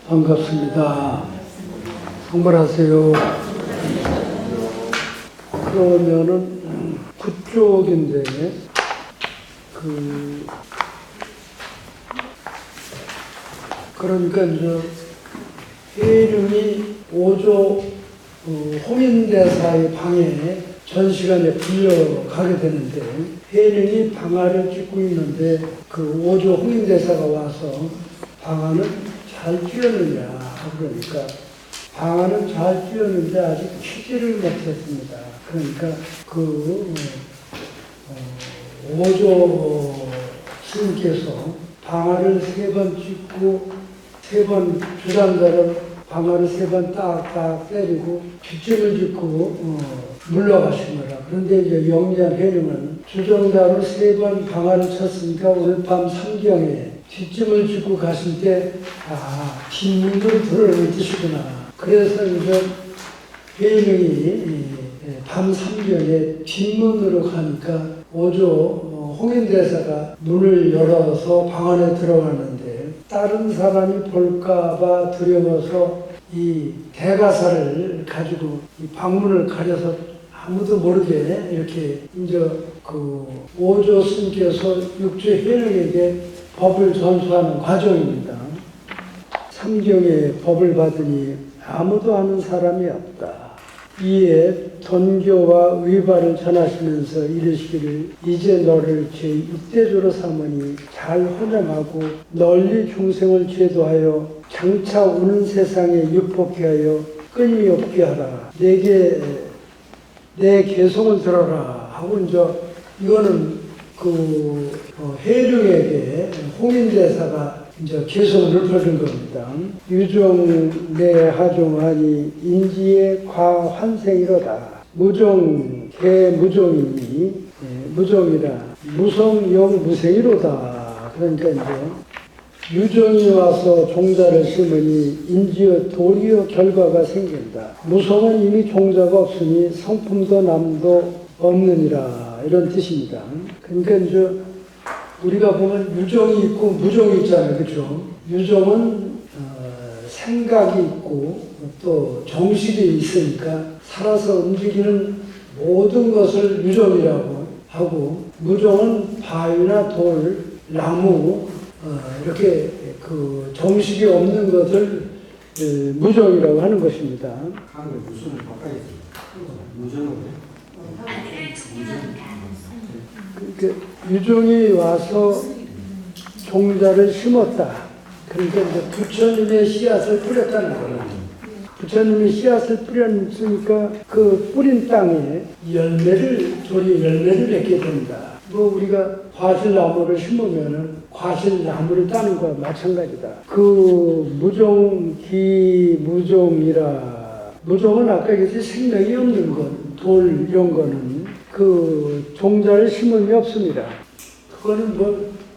반갑습니다. 성불하세요. 그러면은 그쪽인데 그러니까 이제 혜령이 5조 홍인대사의 방에 전 시간에 불려가게 되는데 혜령이 방화를 찍고 있는데 그 5조 홍인대사가 와서 방화는 잘 뛰었느냐 그러니까 방화는 잘 뛰었는데 아직 치지를 못했습니다. 그러니까 그 5조 스님께서 방화를 3번 찍고 3번 주장자를 방화를 3번 딱딱 때리고 뒷짐을 짓고 물러가신 거라. 그런데 이제 영리한 혜령은 주정자로 3번 방화를 쳤으니까 오늘 밤 3경에 뒷짐을 짓고 가실 때 뒷문으로 들어오는 뜻이구나. 그래서 이제 혜령이 밤 3경에 뒷문으로 가니까 5조 홍인대사가 문을 열어서 방 안에 들어갔는데 다른 사람이 볼까봐 두려워서 이 대가사를 가지고 이 방문을 가려서 아무도 모르게 이렇게 이제 그 5조 스님께서 6조 혜령에게 법을 전수하는 과정입니다. 3경에 법을 받으니 아무도 아는 사람이 없다. 이에 돈교와 의발을 전하시면서 이르시기를 이제 너를 제6대조로 삼으니 잘 헌정하고 널리 중생을 제도하여 장차 오는 세상에 유폭케 하여 끊임이 없게 하라. 내게 내 개성을 들어라 하고 이제 이거는 혜령에게 홍인대사가 이제 개성을 읊어준 겁니다. 유종 내 하종하니 인지의 과환생이로다. 무종 개무종이니 무종이라 무성영 무생이로다. 그러니까 이제 유종이 와서 종자를 심으니 인지의 도리의 결과가 생긴다. 무성은 이미 종자가 없으니 성품도 남도 없느니라. 이런 뜻입니다. 그러니까 이제 우리가 보면 유종이 있고 무종이 있잖아요. 그렇죠? 유종은 생각이 있고 또 정식이 있으니까 살아서 움직이는 모든 것을 유종이라고 하고 무종은 바위나 돌, 나무 이렇게 그 정식이 없는 것을 무종이라고 하는 것입니다. 한글 무술을 바꿔야지. 무종은 유종이 와서 종자를 심었다. 그러니까 이제 부처님의 씨앗을 뿌렸다는 거예요. 부처님이 씨앗을 뿌렸으니까 그 뿌린 땅에 조리 열매를 맺게 된다. 우리가 과실나무를 심으면은 과실나무를 따는 거와 마찬가지다. 그 무종, 기무종이라. 무종은 아까 얘기했듯이 생명이 없는 것, 돌 이런 거는 그 종자를 심음이 없습니다. 그거는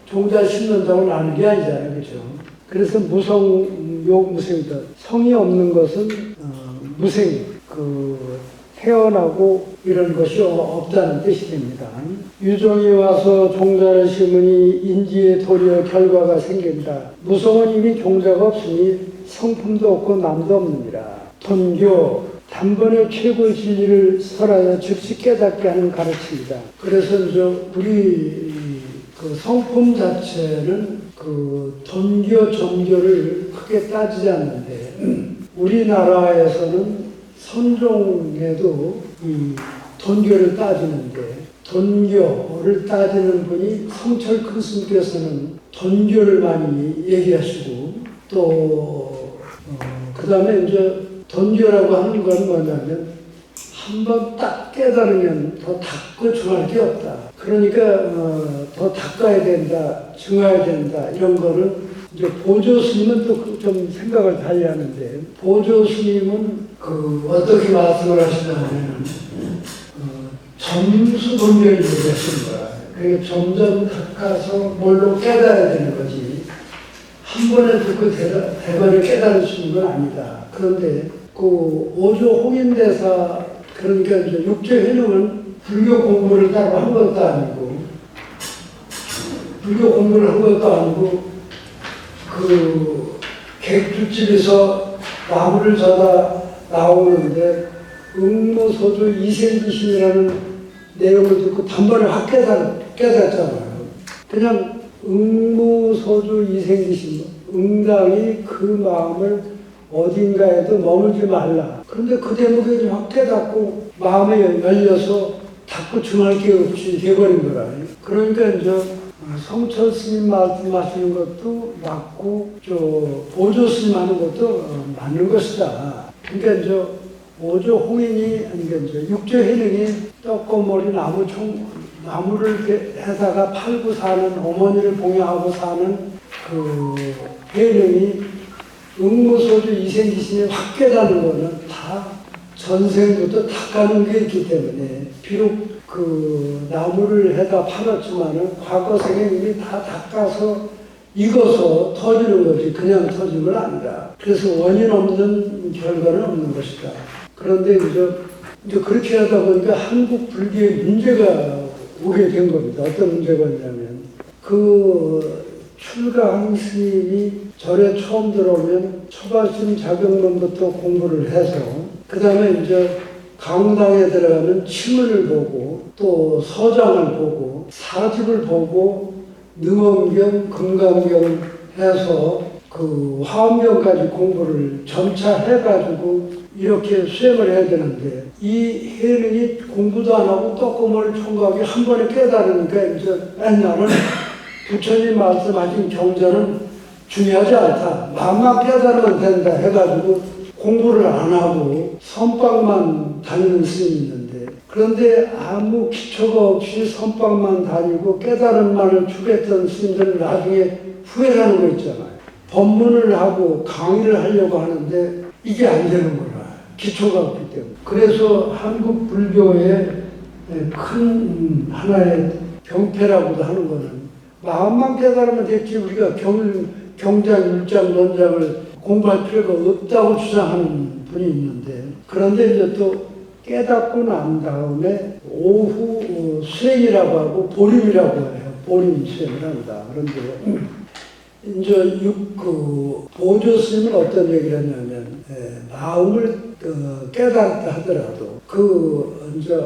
종자 심는다고 나는 게 아니잖아요. 그렇죠? 그래서 무성욕무생이다. 성이 없는 것은 무생, 태어나고 이런 것이 없다는 뜻이 됩니다. 유종이 와서 종자를 심으니 인지의 도리의 결과가 생긴다. 무성은 이미 종자가 없으니 성품도 없고 남도 없느니라. 돈교 단번에 최고의 진리를 설하여 즉시 깨닫게 하는 가르침이다. 그래서 이제 우리 그 성품 자체는 그 돈교, 점교를 크게 따지지 않는데 우리나라에서는 선종에도 이 돈교를 따지는데 돈교를 따지는 분이 성철 큰 스님께서는 돈교를 많이 얘기하시고 또 그 다음에 이제 돈교라고 하는 건 뭐냐면 한번 딱 깨달으면 더 닦고 증할 게 없다. 그러니까 더 닦아야 된다, 증해야 된다 이런 거를 이제 보조 스님은 또 좀 생각을 달리하는데 보조 스님은 어떻게 말씀을 하시냐면 점수 분별을 얘기했습니다. 그러니까 점점 닦아서 뭘로 깨달아야 되는 거지. 한 번에 듣고 대번에 깨달을 수 있는 건 아니다. 그런데 그 5조 홍인대사 그러니까 이제 6조 혜령은 불교 공부를 따로 한 것도 아니고 불교 공부를 한 것도 아니고 객주집에서 나무를 저다 나오는데 응모소주 이생기신이라는 내용을 듣고 단번에 확 깨닫잖아요. 그냥 응모소주 이생기신, 응당이 그 마음을 어딘가에도 머물지 말라. 그런데 그 대목에 확 깨닫고 마음이 열려서 닫고 중할 게 없이 돼버린 거라. 그러니까 이제 성철 스님 말씀하시는 것도 맞고, 보조 스님 하는 것도 맞는 것이다. 그러니까 이제 오조 홍인이, 그러니까 이제 육조 해능이 떡고머리 나무를 이렇게 해다가 팔고 사는, 어머니를 봉양하고 사는 그 해능이 응무소주 이생기신이 확 깨닫는 거는 다 전생부터 닦아놓은 게 있기 때문에, 비록 그 나무를 해다 팔았지만은 과거 생에 이미 다 닦아서 익어서 터지는 거지, 그냥 터진 건 아니다. 그래서 원인 없는 결과는 없는 것이다. 그런데 이제 그렇게 하다 보니까 한국 불교에 문제가 오게 된 겁니다. 어떤 문제가 있냐면, 그 출가한 스님이 절에 처음 들어오면 초발심 자격론부터 공부를 해서, 그 다음에 이제 강당에 들어가면 치문을 보고, 또 서장을 보고, 사집을 보고, 능엄경, 금강경 해서 그 화엄경까지 공부를 점차 해가지고 이렇게 수행을 해야 되는데, 이 해능이 공부도 안 하고 떡고머리 총각이 한 번에 깨달으니까 이제 나는 부처님 말씀하신 경전은 중요하지 않다. 마음만 깨달으면 된다 해가지고 공부를 안 하고 선방만 다니는 스님이 있는데, 그런데 아무 기초가 없이 선방만 다니고 깨달음만을 추구했던 스님들은 나중에 후회하는 거 있잖아요. 법문을 하고 강의를 하려고 하는데 이게 안 되는 거라. 기초가 없기 때문에. 그래서 한국 불교의 큰 하나의 병폐라고도 하는 거는, 마음만 깨달으면 됐지 우리가 경장, 율장, 논장을 공부할 필요가 없다고 주장하는 분이 있는데, 그런데 이제 또 깨닫고 난 다음에 오후 수행이라고 하고 보림이라고 해요. 보림 수행을 한다. 그런데 이제 보조 스님은 어떤 얘기를 했냐면, 마음을 깨닫다 하더라도 이제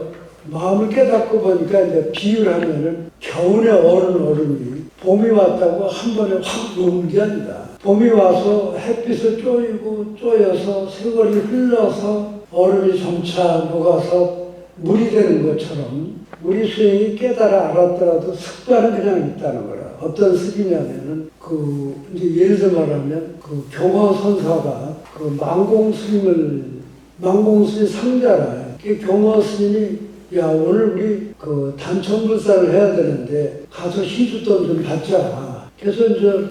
마음을 깨닫고 보니까 이제 비유를 하면은 겨울에 얼음이 봄이 왔다고 한 번에 확 녹는 게 아니다. 봄이 와서 햇빛을 쪼여서 세월이 흘러서 얼음이 점차 녹아서 물이 되는 것처럼, 우리 수행이 깨달아 알았더라도 습관은 그냥 있다는 거라. 어떤 습이냐면은 이제 예를 들어 말하면 경허선사가 망공스님 상자라. 경허스님이 야, 오늘 우리 단천불사를 해야 되는데 가서 희주돈 좀 받자. 그래서 이제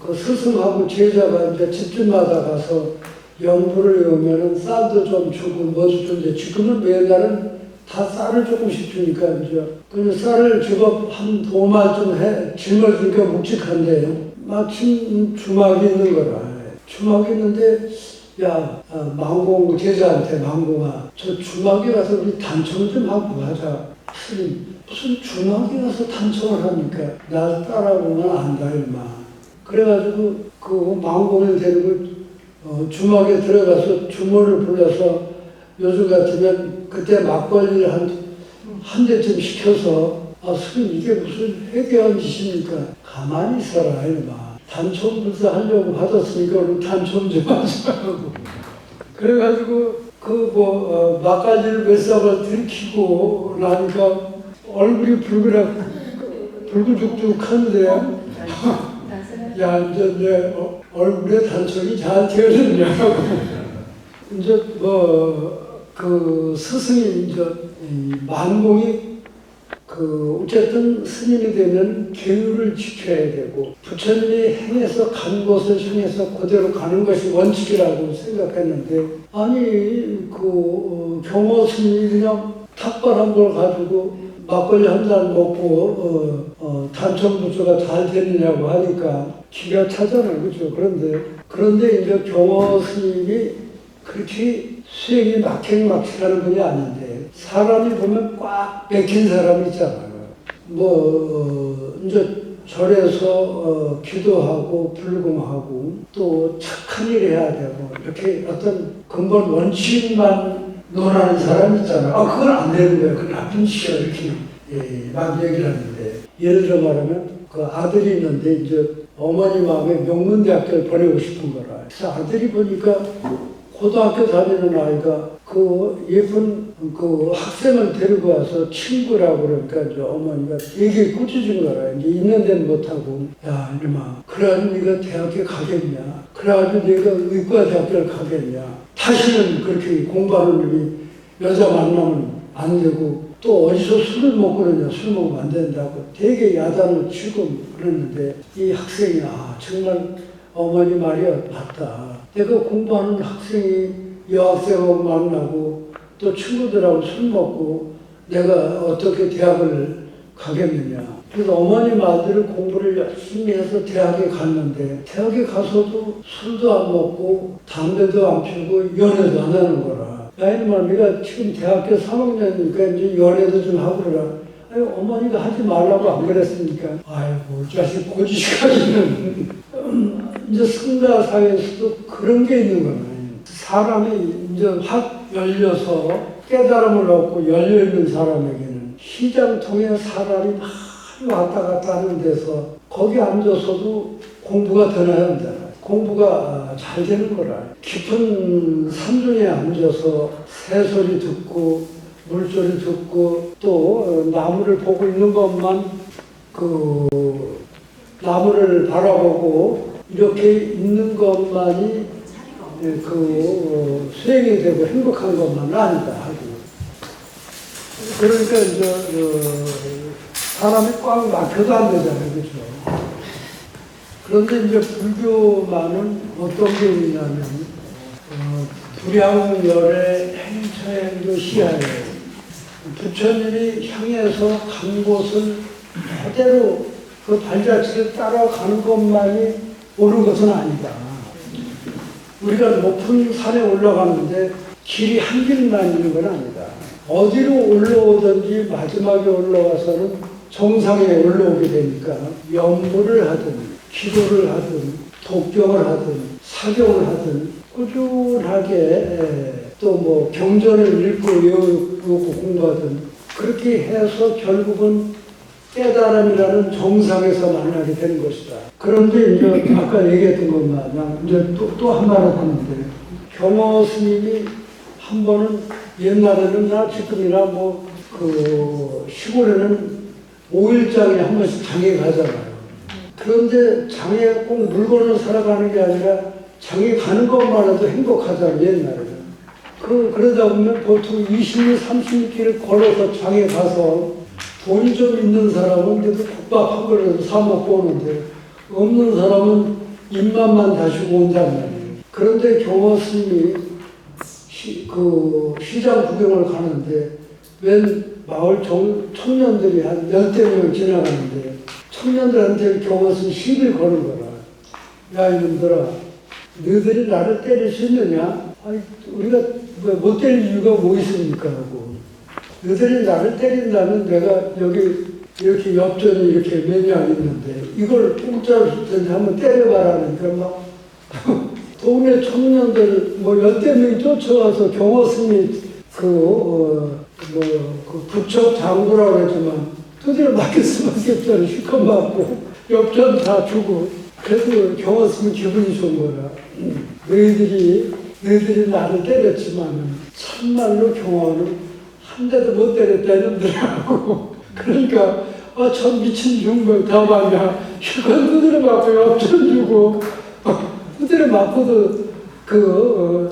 그 스승하고 제자가 이제 집집마다 가서 연불을 외우면은 쌀도 좀 주고 뭐도 좀, 지금은 매달은 다 쌀을 조금씩 주니까 이제 그 쌀을 제법 한 도마쯤 짊어지니까 묵직한데, 마침 주막이 있는 거라. 주막이 있는데, 야, 망공 제자한테, 망공아, 저 주막에 가서 우리 단청 좀 하고 하자. 스님, 무슨 주막에 가서 단청을 합니까? 날 따라오면 안다, 임마. 그래가지고 그 망공을 데리고 주막에 들어가서 주모를 불러서, 요즘 같으면 그때 막걸리를 한 대쯤 시켜서, 스님 이게 무슨 회개한 짓입니까? 가만히 있어라, 임마. 단천불사 하려고 받았으니까 우리 단천 좀 하자고. 그래가지고 막걸리를 몇 사발 들이키고 나니까 얼굴이 붉은죽죽한데, 야, 이제 내 얼굴에 단청이 잘 되었느냐고. 이제 스승이 이제 만공이 어쨌든 스님이 되면 계율을 지켜야 되고, 부처님이 행해서 간 곳을 향해서 그대로 가는 것이 원칙이라고 생각했는데, 아니 경호 스님이 그냥 탁발 한 걸 가지고 막걸리 한 잔 먹고 단천불사가 잘 됐느냐고 하니까 기가 차잖아요, 그렇죠? 그런데 이제 경호 스님이 그렇게 수행이 막행막식하는 분이 아닌데, 사람이 보면 꽉 맥힌 사람이 있잖아요. 이제 절에서 기도하고 불금하고 또 착한 일 해야 되고 이렇게 어떤 근본 원칙만 논하는 사람 있잖아요. 그건 안 되는 거예요. 그 나쁜 짓이야 이렇게 막 얘기를 하는데 예를 들어 말하면 그 아들이 있는데 이제 어머니 마음에 명문대학교를 보내고 싶은 거라. 그래서 아들이 보니까 고등학교 다니는 아이가 그 예쁜 그 학생을 데리고 와서 친구라고 그러니까 이제 어머니가 되게 꾸짖은 거라. 이제 있는 데는 못하고, 야, 이놈아, 그래가지고 네가 대학에 가겠냐? 그래가지고 네가 의과대학교를 가겠냐? 다시는 그렇게 공부하는 놈이 여자 만나면 안 되고, 또 어디서 술을 먹고 그러냐? 술 먹으면 안 된다고 되게 야단을 치고 그랬는데, 이 학생이, 정말 어머니 말이 맞다. 내가 공부하는 학생이 여학생하고 만나고 또 친구들하고 술 먹고 내가 어떻게 대학을 가겠느냐. 그래서 어머니 말대로 공부를 열심히 해서 대학에 갔는데 대학에 가서도 술도 안 먹고 담배도 안 피우고 연애도 안 하는 거라. 야, 이놈아, 네가 지금 대학교 3학년이니까 이제 연애도 좀 하고 그러라. 아니, 어머니가 하지 말라고 안 그랬으니까. 아이고, 이 자식 고지식하기는. 이제 승가 사회에서도 그런 게 있는 거예요. 사람이 이제 확 열려서 깨달음을 얻고 열려있는 사람에게는 시장통에 사람이 많이 왔다 갔다 하는 데서 거기 앉아서도 공부가 되나야 안 되나. 공부가 잘 되는 거라. 깊은 산중에 앉아서 새소리 듣고 물소리 듣고 또 나무를 보고 있는 것만 그 나무를 바라보고 이렇게 있는 것만이 그 수행이 되고 행복한 것만은 아니다 하고. 그러니까 이제 사람이 꽉 막혀도 안 되잖아요, 그렇죠? 그런데 이제 불교만은 어떤 게 있냐면 불향열의 행처행도 시야에 부처님이 향해서 간 곳을 그대로 그 발자취를 따라가는 것만이 옳은 것은 아니다. 우리가 높은 산에 올라가는데 길이 한 길만 있는 건 아니다. 어디로 올라오든지 마지막에 올라와서는 정상에 올라오게 되니까 연무를 하든 기도를 하든 독경을 하든 사경을 하든 꾸준하게 또 뭐 경전을 읽고 외우고 공부하든 그렇게 해서 결국은 깨달음이라는 정상에서 만나게 되는 것이다. 그런데 이제 아까 얘기했던 것만 이제 또 한 말을 하는데 경호 스님이 한 번은 옛날에는 나 지금이나 뭐 그 시골에는 5일장에 한 번씩 장에 가잖아요. 그런데 장에 꼭 물건을 사러 가는 게 아니라 장에 가는 것만 해도 행복하잖아요, 옛날에는. 그러다 보면 보통 20일, 30일을 걸어서 장에 가서 돈이 좀 있는 사람은 그래도 국밥 한 그릇 사 먹고 오는데 없는 사람은 입맛만 다시고 온단 말이에요. 그런데 경호 스님이 시장 구경을 가는데 웬 마을 청년들이 한 10명 지나가는데 청년들한테 경호 스님 시비를 거는 거라. 야, 이놈들아, 너희들이 나를 때릴 수 있느냐? 아니, 우리가 못 때릴 이유가 뭐 있습니까? 하고. 너희들이 나를 때린다면 내가 여기 이렇게 엽전이 이렇게 몇 명 있는데 이걸 공짜로 줄 텐데 한번 때려봐라 하니까 막 동네 청년들 뭐 10명이 쫓아와서 경호 스님이 그 부처 장구라고 하지만 두드려 맞을 수밖에 없잖아요. 실컷 맞고 엽전 다 주고 그래도 경호 스님 기분이 좋은 거라. 너희들이 나를 때렸지만 참말로 경호는 한 대도 못 때렸다는 놈들하고 그러니까 저 미친 중국 다 봤냐 실컷 두드려 맞고 엽전 주고 두드려 맞고도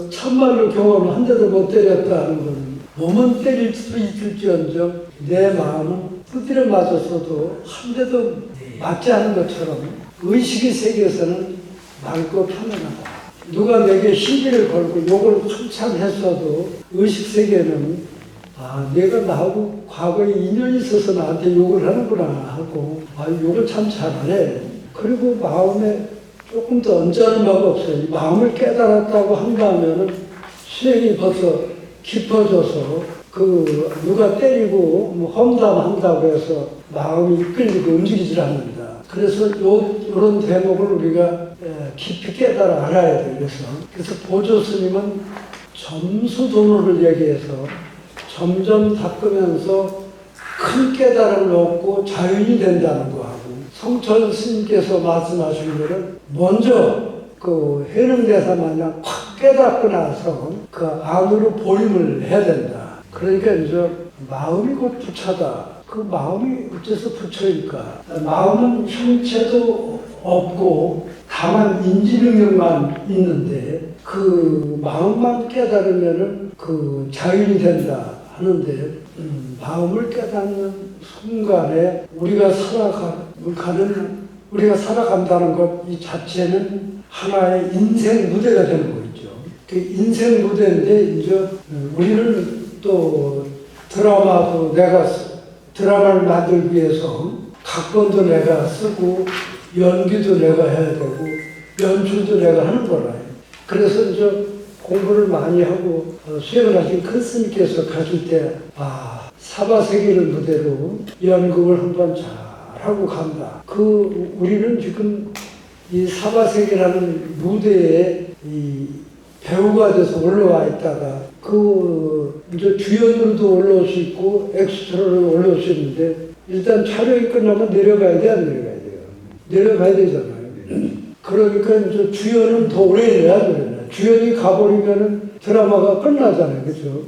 참말로 경험을 한 대도 못 때렸다는 거는 몸은 때릴 수 있을지언정 내 마음은 두드려 맞았어도 한 대도 맞지 않은 것처럼 의식의 세계에서는 맑고 편안하다. 누가 내게 시비를 걸고 욕을 한참 했어도 의식 세계는 내가 나하고 과거에 인연이 있어서 나한테 욕을 하는구나 하고 욕을 참 잘하네. 그리고 마음에 조금 더 언짢음하고 없어요. 마음을 깨달았다고 한다면은 수행이 벌써 깊어져서 누가 때리고 험담한다고 해서 마음이 이끌리고 움직이질 않는다. 그래서 요런 대목을 우리가 깊이 깨달아 알아야 돼요. 그래서 보조 스님은 점수 도노를 얘기해서 점점 닦으면서 큰 깨달음을 얻고 자연이 된다는 거하고, 성철 스님께서 말씀하신 거는 먼저 그 해능대사 마냥 확 깨닫고 나서 그 안으로 보림을 해야 된다. 그러니까 이제 마음이 곧 부처다. 그 마음이 어째서 부처일까? 마음은 형체도 없고 다만 인지 능력만 있는데 그 마음만 깨달으면은 그 자연이 된다 하는데, 마음을 깨닫는 순간에 우리가 살아간다는 것 이 자체는 하나의 인생 무대가 되는 거죠. 그 인생 무대인데 이제 우리는 또 드라마를 만들기 위해서 각본도 내가 쓰고 연기도 내가 해야 되고 연출도 내가 하는 거라요. 그래서 이제 공부를 많이 하고 수행을 하신 큰 스님께서 가실 때 사바세계를 무대로 연극을 한번 잘하고 간다. 우리는 지금 이 사바세계라는 무대에 이 배우가 돼서 올라와 있다가 이제 주연으로도 올라올 수 있고 엑스트라로 올라올 수 있는데, 일단 촬영이 끝나면 내려가야 돼, 안 내려가야 돼요? 내려가야 되잖아요. 그러니까 이제 주연은 더 오래 해야 되잖아요. 주연이 가버리면은 드라마가 끝나잖아요. 그죠?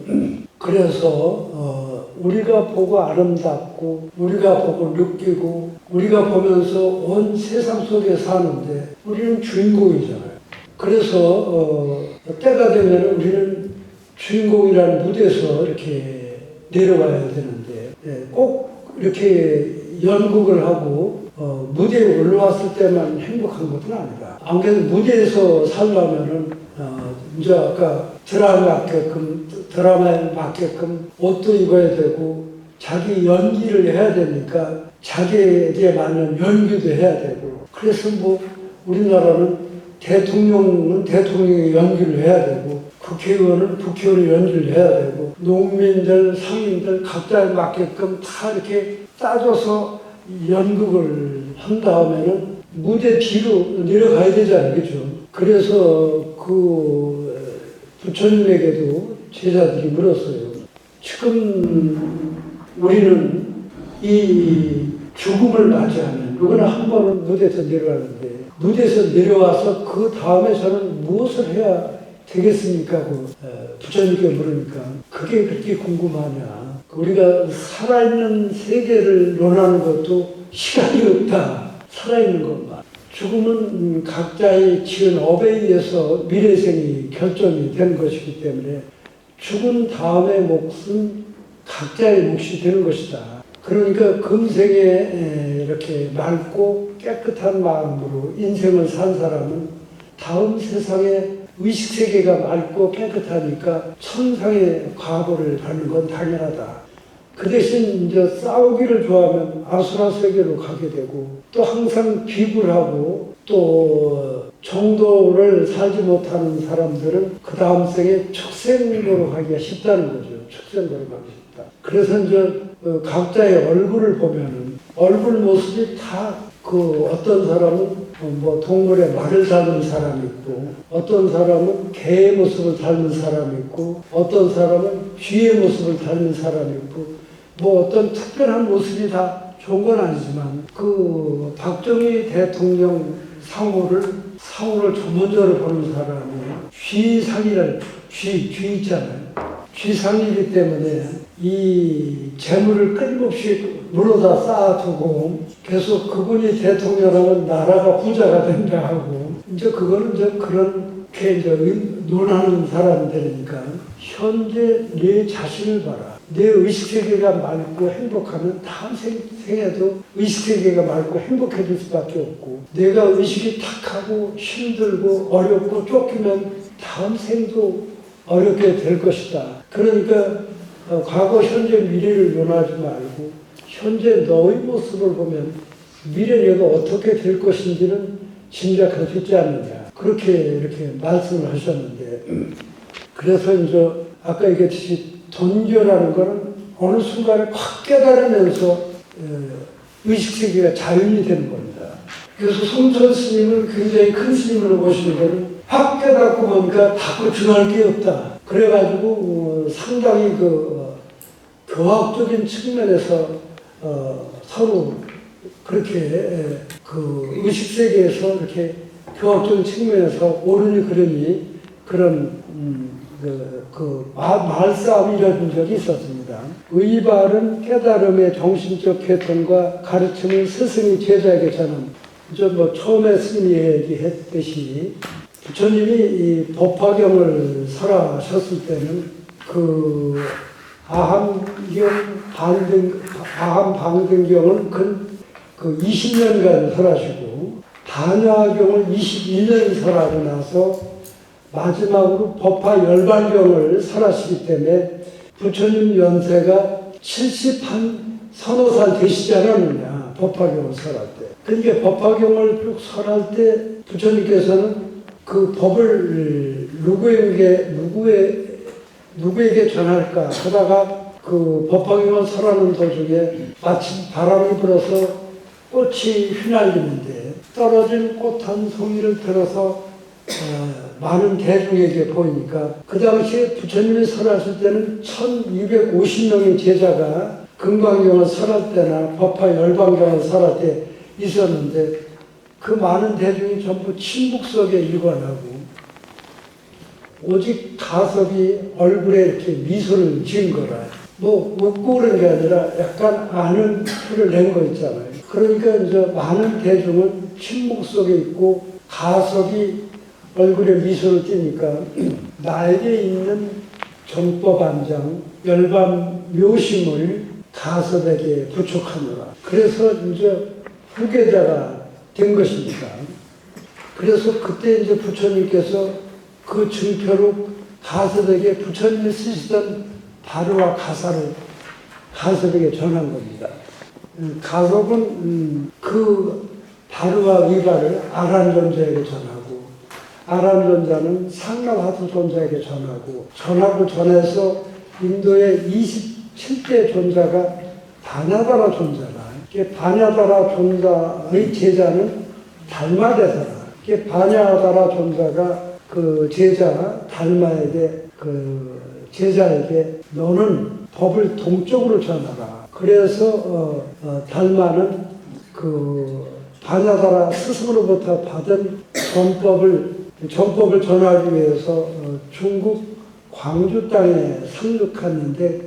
그래서 우리가 보고 아름답고 우리가 보고 느끼고 우리가 보면서 온 세상 속에 사는데 우리는 주인공이잖아요. 그래서 때가 되면 우리는 주인공이라는 무대에서 이렇게 내려와야 되는데, 꼭 이렇게 연극을 하고 무대에 올라왔을 때만 행복한 것은 아니다. 안 그래도 무대에서 살려면은 이제 아까 드라마에 맞게끔 옷도 입어야 되고 자기 연기를 해야 되니까 자기에게 맞는 연기도 해야 되고, 그래서 뭐 우리나라는 대통령은 대통령의 연기를 해야 되고 국회의원은 국회의원의 연기를 해야 되고 농민들, 상인들 각자에 맞게끔 다 이렇게 따져서 연극을 한 다음에는 무대 뒤로 내려가야 되잖아요. 그죠? 그래서 부처님에게도 제자들이 물었어요. 지금 우리는 이 죽음을 맞이하면 누구나 한 번은 무대에서 내려가는데, 무대에서 내려와서 그 다음에 저는 무엇을 해야 되겠습니까? 부처님께 물으니까 그게 그렇게 궁금하냐. 우리가 살아있는 세계를 논하는 것도 시간이 없다. 살아있는 것만. 죽음은 각자의 지은 업에 의해서 미래생이 결정이 되는 것이기 때문에 죽은 다음의 몫은 각자의 몫이 되는 것이다. 그러니까 금생에 이렇게 맑고 깨끗한 마음으로 인생을 산 사람은 다음 세상에 의식세계가 맑고 깨끗하니까 천상의 과보를 받는 건 당연하다. 그 대신 이제 싸우기를 좋아하면 아수라 세계로 가게 되고, 또 항상 비굴하고 또 정도를 살지 못하는 사람들은 그 다음 생에 축생으로 가기가 쉽다는 거죠. 축생으로 가기 쉽다. 그래서 이제 각자의 얼굴을 보면은 얼굴 모습이 다 어떤 사람은 뭐 동물의 말을 닮은 사람이 있고, 어떤 사람은 개의 모습을 닮은 사람이 있고, 어떤 사람은 쥐의 모습을 닮은 사람이 있고, 뭐 어떤 특별한 모습이 다 좋은 건 아니지만 박정희 대통령 상호를 전문적으로 보는 사람이 쥐 있잖아요. 쥐상이기 때문에 이 재물을 끊임없이 물어다 쌓아두고 계속 그분이 대통령하면 나라가 부자가 된다 하고, 이제 그거는 이제 그렇게 이제 논하는 사람들이니까 현재 내 자신을 봐라. 내 의식세계가 맑고 행복하면 다음 생에도 의식세계가 맑고 행복해질 수밖에 없고, 내가 의식이 탁하고 힘들고 어렵고 쫓기면 다음 생도 어렵게 될 것이다. 그러니까 과거, 현재, 미래를 논하지 말고 현재 너의 모습을 보면 미래 내가 어떻게 될 것인지는 짐작할 수 있지 않느냐. 그렇게 이렇게 말씀을 하셨는데, 그래서 이제 아까 얘기했듯이 돈교라는 거는 어느 순간에 확 깨달으면서 의식세계가 자연이 되는 겁니다. 그래서 송천 스님을 굉장히 큰 스님으로 보시는 거는 확 깨닫고 보니까 닫고 증할 게 없다. 그래가지고 상당히 교학적인 측면에서 서로 그렇게 그 의식세계에서 이렇게 교학적인 측면에서 옳으니 그러니 그런 말싸움이 이뤄진 적이 있었습니다. 의발은 깨달음의 정신적 개통과 가르침을 스승이 제자에게 전함. 처음에 스님이 얘기했듯이 부처님이 이 법화경을 설하셨을 때는 그 아함방등경은 그 20년간 설하시고 반야경을 21년 설하고 나서 마지막으로 법화 열반경을 설하시기 때문에 부처님 연세가 70한 서너 살 되시지 않았느냐, 법화경을 설할 때. 그러니까 법화경을 쭉 설할 때 부처님께서는 그 법을 누구에게 전할까 하다가 그 법화경을 설하는 도중에 마침 바람이 불어서 꽃이 휘날리는데 떨어진 꽃 한 송이를 들어서 많은 대중에게 보이니까 그 당시에 부처님이 설하실 때는 1250명의 제자가 금강경을 설할 때나 법화 열반경을 설할 때 있었는데 그 많은 대중이 전부 침묵 속에 일관하고 오직 가섭이 얼굴에 이렇게 미소를 지은 거라. 웃고 그런 게 아니라 약간 아는 표를 낸 거 있잖아요. 그러니까 이제 많은 대중은 침묵 속에 있고 가섭이 얼굴에 미소를 띠니까 나에게 있는 정법안장, 열반 묘심을 가섭에게 부축하노라. 그래서 이제 후계자가 된 것입니다. 그래서 그때 이제 부처님께서 그 증표로 가섭에게 부처님이 쓰시던 바르와 가사를 가섭에게 전한 겁니다. 가섭은 그 바르와 위바를 아란존자에게 전하고 아란존자는 상라화두 존자에게 전해서 인도의 27대 존자가 바냐다라 존자라. 바냐다라 존자의 제자는 달마대사라. 바냐다라 존자가 그 제자 달마에게 그 제자에게 너는 법을 동쪽으로 전하라. 그래서 달마는 그 바냐다라 스승으로부터 받은 전법을 전하기 위해서 중국 광주 땅에 상륙했는데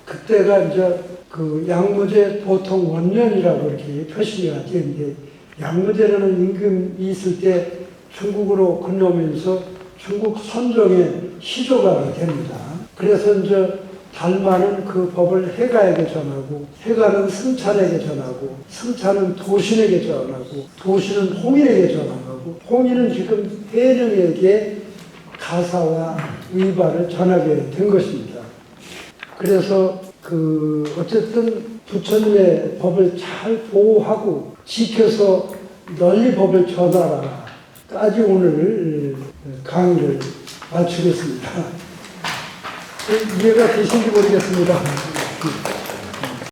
그때가 이제 그 양무제 보통 원년이라고 이렇게 표시가 되는데 양무제라는 임금이 있을 때 중국으로 건너면서 중국 선종의 시조가 됩니다. 그래서 이제 달마는 그 법을 해가에게 전하고 해가는 승찬에게 전하고 승찬은 도신에게 전하고 도신은 홍인에게 전하고 홍인은 지금 해령에게 가사와 위바를 전하게 된 것입니다. 그래서 어쨌든 부처님의 법을 잘 보호하고 지켜서 널리 법을 전하라. 까지 오늘 강의를 마치겠습니다. 이해가 되신지 모르겠습니다.